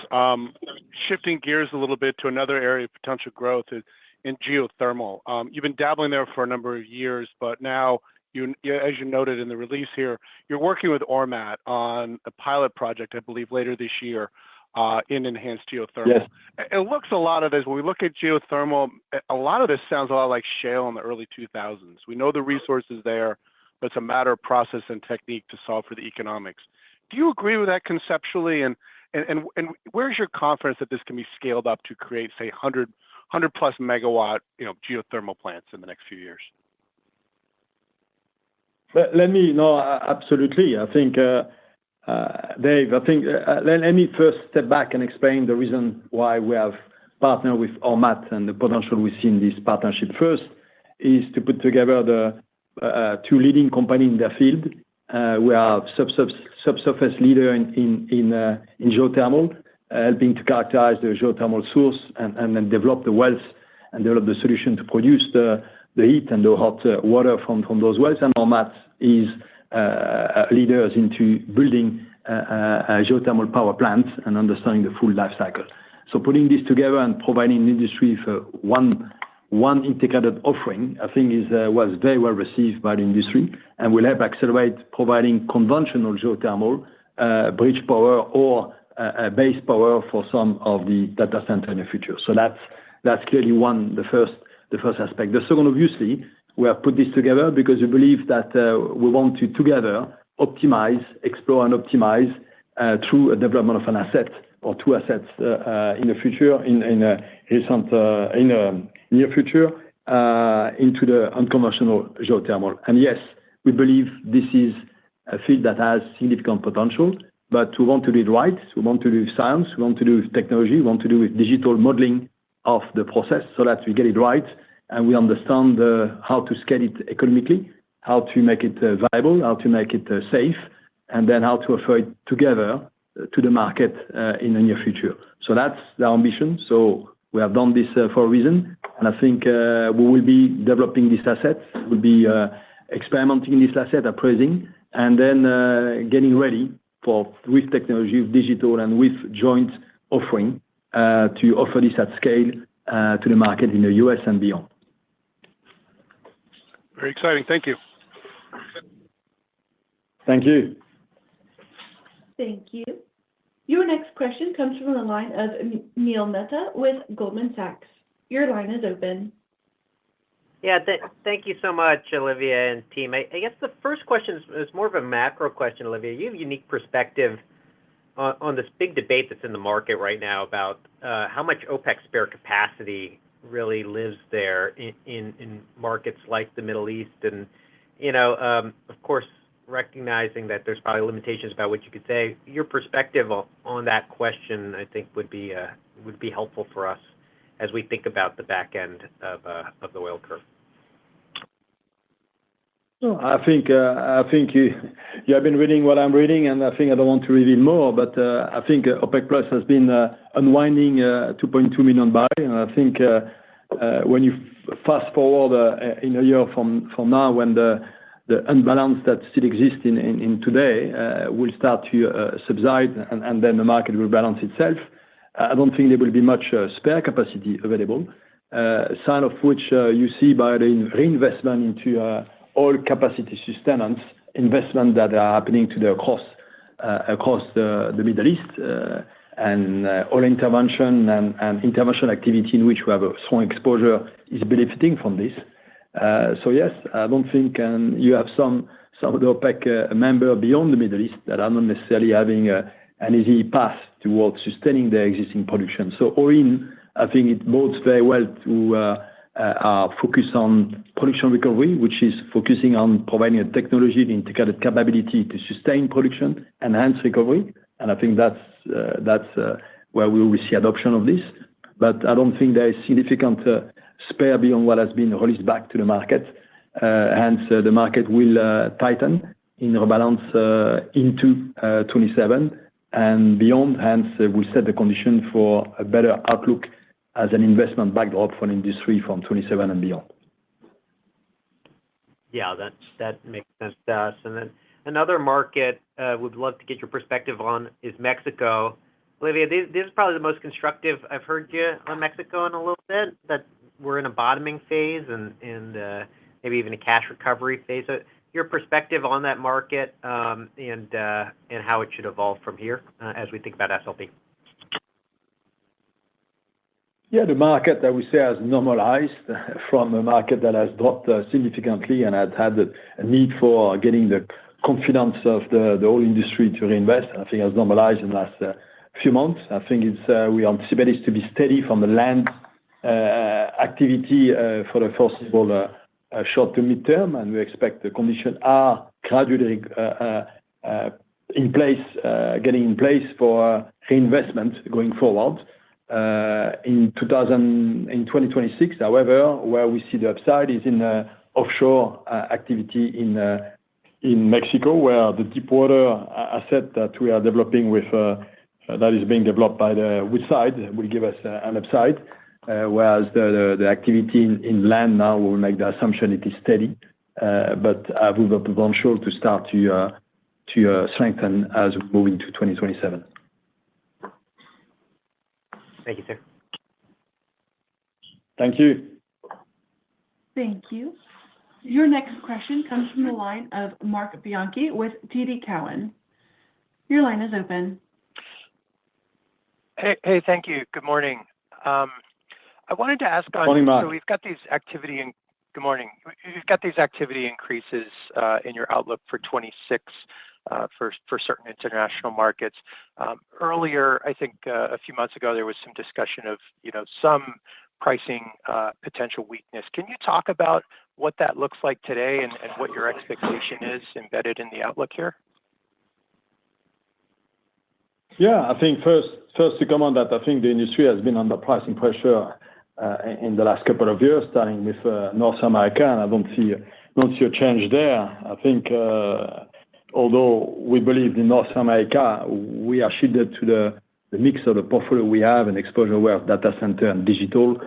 Shifting gears a little bit to another area of potential growth is in geothermal. You've been dabbling there for a number of years, but now, as you noted in the release here, you're working with Ormat on a pilot project, I believe, later this year in enhanced geothermal. Yes. It looks a lot of this, when we look at geothermal, a lot of this sounds a lot like shale in the early 2000s. We know the resources there, but it's a matter of process and technique to solve for the economics. Do you agree with that conceptually? And where's your confidence that this can be scaled up to create, say, 100 plus megawatt, geothermal plants in the next few years? No, absolutely. I think, Dave, let me first step back and explain the reason why we have partnered with Ormat and the potential we see in this partnership. First is to put together the two leading companies in their field. We are subsurface leader in geothermal, helping to characterize the geothermal source and then develop the wells and develop the solution to produce the heat and the hot water from those wells. And Ormat is leaders into building geothermal power plants and understanding the full life cycle. So putting this together and providing the industry for one integrated offering, I think was very well received by the industry and will help accelerate providing conventional geothermal, bridge power or base power for some of the data center in the future. So that's clearly the first aspect. The second, obviously, we have put this together because we believe that we want to together explore and optimize through a development of an asset or two assets in the future, in near future, into the unconventional geothermal. And yes, we believe this is a field that has significant potential, but we want to do it right. We want to do science. We want to do with technology. We want to do with digital modeling of the process so that we get it right and we understand how to scale it economically, how to make it viable, how to make it safe, and then how to offer it together to the market in the near future. So that's the ambition. So we have done this for a reason, and I think we will be developing this asset. We'll be experimenting in this asset, appraising, and then getting ready with technology, with digital, and with joint offering to offer this at scale to the market in the US and beyond. Very exciting. Thank you. Thank you. Thank you. Your next question comes from the line of Neil Mehta with Goldman Sachs. Your line is open. Yeah, thank you so much, Olivier and team. I guess the first question is more of a macro question, Olivier. You have a unique perspective on this big debate that's in the market right now about how much OPEC spare capacity really lives there in markets like the Middle East. And, of course, recognizing that there's probably limitations about what you could say. Your perspective on that question, I think, would be helpful for us as we think about the back end of the oil curve. No, I think you have been reading what I'm reading, and I think I don't want to reveal more, but I think OPEC Plus has been unwinding 2.2 million barrels, and I think when you fast forward in a year from now, when the unbalance that still exists in today will start to subside, and then the market will balance itself. I don't think there will be much spare capacity available, sign of which you see by the reinvestment into oil capacity sustenance investment that are happening across the Middle East, and oil intervention and intervention activity in which we have a strong exposure is benefiting from this. So yes, I don't think you have some of the OPEC member beyond the Middle East that are not necessarily having an easy path towards sustaining their existing production. So all in, I think it bodes very well to our focus on production recovery, which is focusing on providing a technology, the integrated capability to sustain production, enhance recovery. And I think that's where we will see adoption of this. But I don't think there is significant spare beyond what has been released back to the market. Hence, the market will tighten in rebalance into 27 and beyond. Hence, we'll set the condition for a better outlook as an investment backdrop for the industry from 27 and beyond. Yeah, that makes sense to us. And then Another market we'd love to get your perspective on is Mexico. Olivier, this is probably the most constructive I've heard you on Mexico in a little bit, that we're in a bottoming phase and maybe even a cash recovery phase. So your perspective on that market and how it should evolve from here as we think about SLB. Yeah, the market, I would say, has normalized from a market that has dropped significantly and has had a need for getting the confidence of the whole industry to reinvest. I think it has normalized in the last few months. I think we anticipate it to be steady from the land activity for the foreseeable short to mid-term, and we expect the conditions are gradually getting in place for reinvestment going forward. In 2026, however, where we see the upside is in offshore activity in Mexico, where the deepwater asset that we are developing with that is being developed by the Woodside will give us an upside, whereas the activity in land now will make the assumption it is steady, but with the potential to start to strengthen as we move into 2027. Thank you, sir. Thank you. Thank you. Your next question comes from the line of Marc Bianchi with TD Cowen. Your line is open. Hey, thank you. Good morning. I wanted to ask on. Morning, Marc. So we've got these activity and good morning. We've got these activity increases in your outlook for 26 for certain international markets. Earlier, I think a few months ago, there was some discussion of some pricing potential weakness. Can you talk about what that looks like today and what your expectation is embedded in the outlook here? Yeah, I think first to comment that I think the industry has been under pricing pressure in the last couple of years, starting with North America, and I don't see a change there. I think although we believe in North America, we are shielded to the mix of the portfolio we have and exposure we have data center and digital,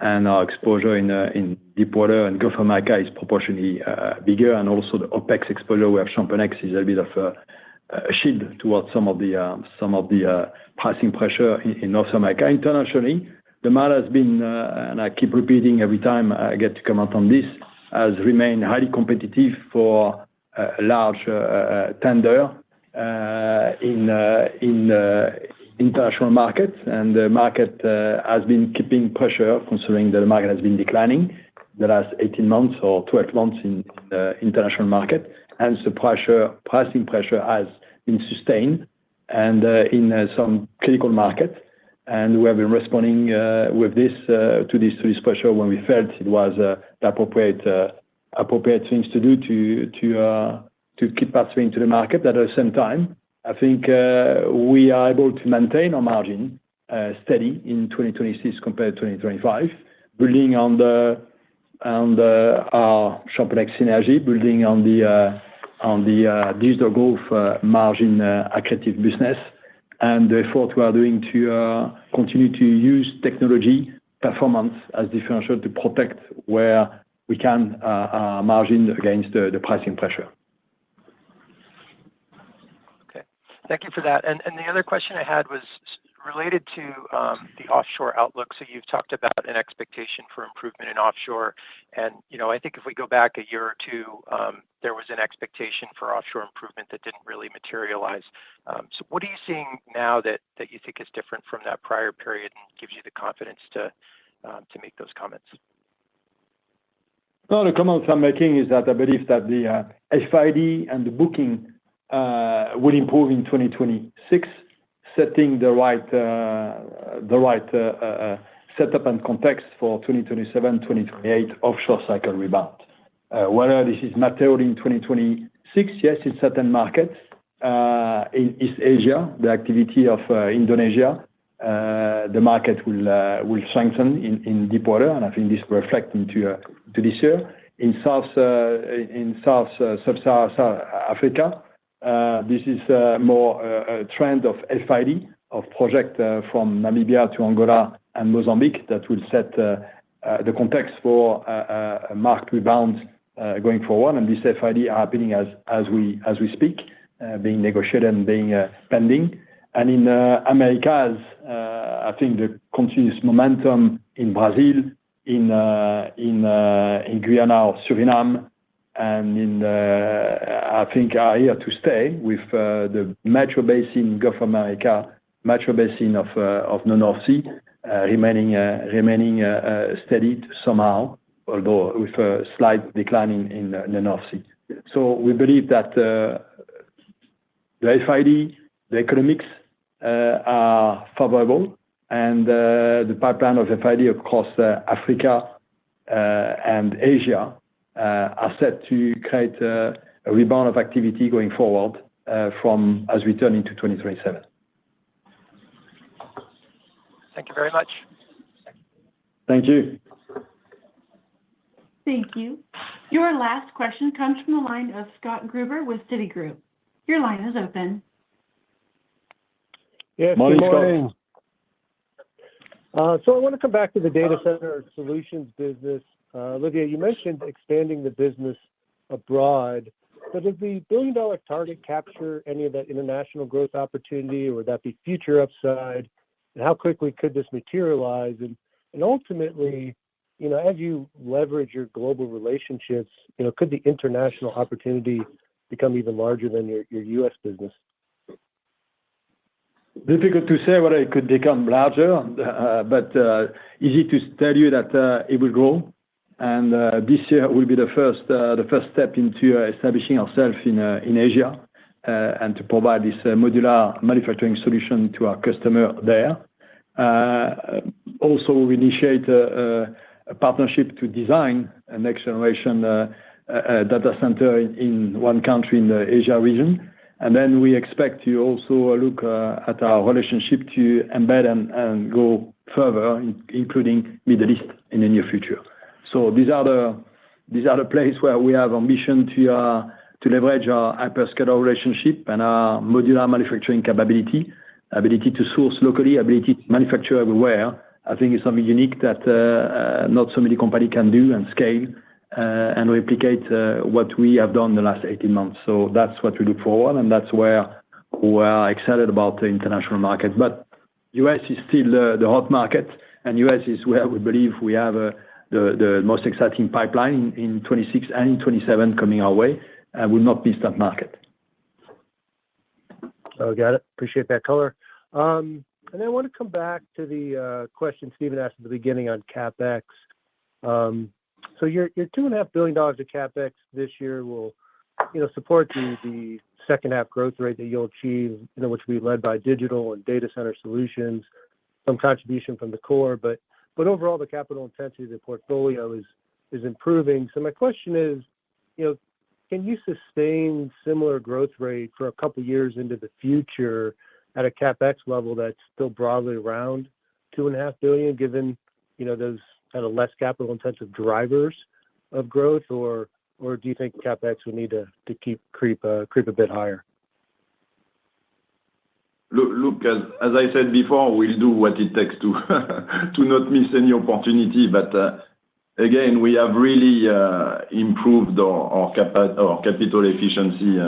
and our exposure in deepwater and Gulf of America is proportionally bigger, and also the OpEx exposure we have ChampionX is a bit of a shield towards some of the pricing pressure in North America. Internationally, the matter has been, and I keep repeating every time I get to comment on this, has remained highly competitive for a large tender in international markets, and the market has been keeping pressure, considering that the market has been declining the last 18 months or 12 months in the international market. Hence, the pricing pressure has been sustained and in some critical markets. And we have been responding with this to this pressure when we felt it was the appropriate things to do to keep participating to the market. At the same time, I think we are able to maintain our margin steady in 2026 compared to 2025, building on our ChampionX synergy, building on the digital growth margin accretive business, and the effort we are doing to continue to use technology performance as differential to protect where we can our margin against the pricing pressure. Okay, thank you for that. And the other question I had was related to the offshore outlook. So you've talked about an expectation for improvement in offshore, and I think if we go back a year or two, there was an expectation for offshore improvement that didn't really materialize. So what are you seeing now that you think is different from that prior period and gives you the confidence to make those comments? No, the comments I'm making is that I believe that the FID and the booking will improve in 2026, setting the right setup and context for 2027, 2028 offshore cycle rebound. Whether this is material in 2026, yes, in certain markets. In East Asia, the activity of Indonesia, the market will strengthen in deepwater, and I think this will reflect into this year. In Sub-Saharan Africa, this is more a trend of FID of project from Namibia to Angola and Mozambique that will set the context for a marked rebound going forward, and these FID are happening as we speak, being negotiated and being pending. And in Americas, I think the continuous momentum in Brazil, in Guyana or Suriname, and I think are here to stay with the metro basin, Gulf of America, metro basin of the North Sea, remaining steady somehow, although with a slight decline in the North Sea. So we believe that the FID, the economics are favorable, and the pipeline of FID across Africa and Asia are set to create a rebound of activity going forward from as we turn into 2027. Thank you very much. Thank you. Thank you. Your last question comes from the line of Scott Gruber with Citigroup. Your line is open. Yes, Morning, good morning. Scott. So I want to come back to the data center solutions business. Olivier, you mentioned expanding the business abroad. So does the billion-dollar target capture any of that international growth opportunity, or would that be future upside? And how quickly could this materialize? And ultimately, as you leverage your global relationships, could the international opportunity become even larger than your U.S. business? Difficult to say whether it could become larger, but easy to tell you that it will grow. And this year will be the first step into establishing ourselves in Asia and to provide this modular manufacturing solution to our customer there. Also, we initiate a partnership to design a next generation data center in one country in the Asia region. And then we expect to also look at our relationship to embed and go further, including Middle East in the near future. So these are the places where we have ambition to leverage our hyperscaler relationship and our modular manufacturing capability, ability to source locally, ability to manufacture everywhere. I think it's something unique that not so many companies can do and scale and replicate what we have done the last 18 months. So that's what we look forward, and that's where we are excited about the international market. But US is still the hot market, and US is where we believe we have the most exciting pipeline in 26 and in 27 coming our way, and will not miss that market. Oh, got it. Appreciate that color. And then I want to come back to the question Stephen asked at the beginning on CapEx. So your $2.5 billion of CapEx this year will, support the second half growth rate that you'll achieve, which will be led by digital and data center solutions, some contribution from the core, but overall the capital intensity of the portfolio is improving. So my question is, can you sustain similar growth rate for a couple of years into the future at a CapEx level that's still broadly around $2.5 billion, given those kind of less capital intensive drivers of growth, or do you think CapEx would need to creep a bit higher? Look, as I said before, we'll do what it takes to not miss any opportunity. But again, we have really improved our capital efficiency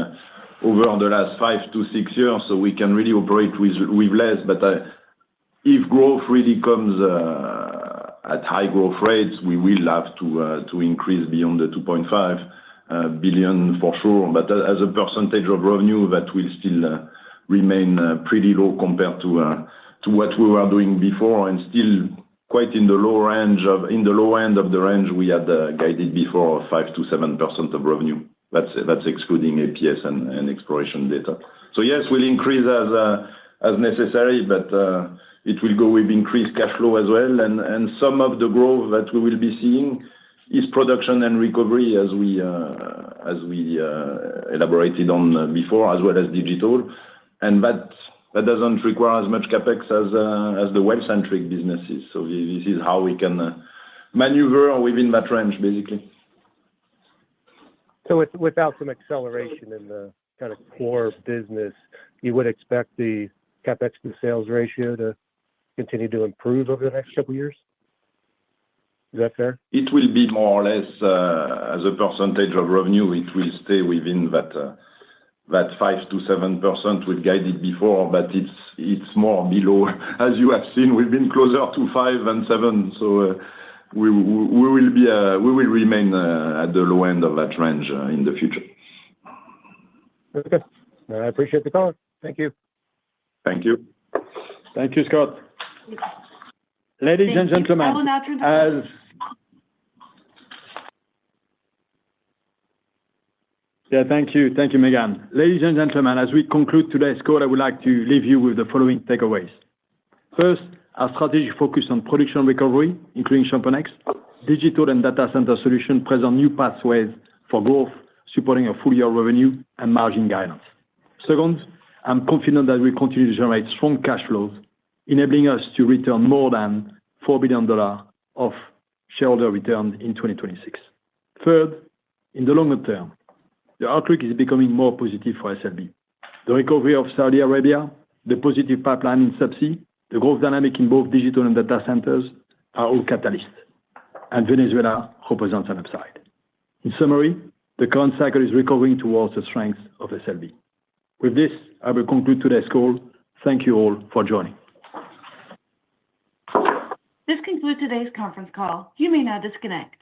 over the last 5 to 6 years, so we can really operate with less. But if growth really comes at high growth rates, we will have to increase beyond the 2.5 billion for sure. But as a percentage of revenue, that will still remain pretty low compared to what we were doing before, and still quite in the low end of the range we had guided before, of 5 to 7% of revenue. That's excluding APS and exploration data. So yes, we'll increase as necessary, but it will go with increased cash flow as well. And some of the growth that we will be seeing is production and recovery, as we elaborated on before, as well as digital. And that doesn't require as much CapEx as the well-centric businesses. So this is how we can maneuver within that range, basically. So without some acceleration in the kind of core business, you would expect the CapEx to sales ratio to continue to improve over the next couple of years? Is that fair? It will be more or less, as a percentage of revenue, it will stay within that 5 to 7% we've guided before, but it's more below. As you have seen, we've been closer to 5 and 7, so we will remain at the low end of that range in the future. Okay. I appreciate the call. Thank you. Thank you. Thank you, Scott. Ladies and gentlemen, I will now turn thank you. Thank you, Megan. Ladies and gentlemen, as we conclude today's call, I would like to leave you with the following takeaways. First, our strategic focus on production recovery, including ChampionX, digital and data center solution present new pathways for growth, supporting a full-year revenue and margin guidance. Second, I'm confident that we continue to generate strong cash flows, enabling us to return more than $4 billion of shareholder returns in 2026. Third, in the longer term, the outlook is becoming more positive for SLB. The recovery of Saudi Arabia, the positive pipeline in subsea, the growth dynamic in both digital and data centers are all catalysts, and Venezuela represents an upside. In summary, the current cycle is recovering towards the strengths of SLB. With this, I will conclude today's call. Thank you all for joining. This concludes today's conference call. You may now disconnect.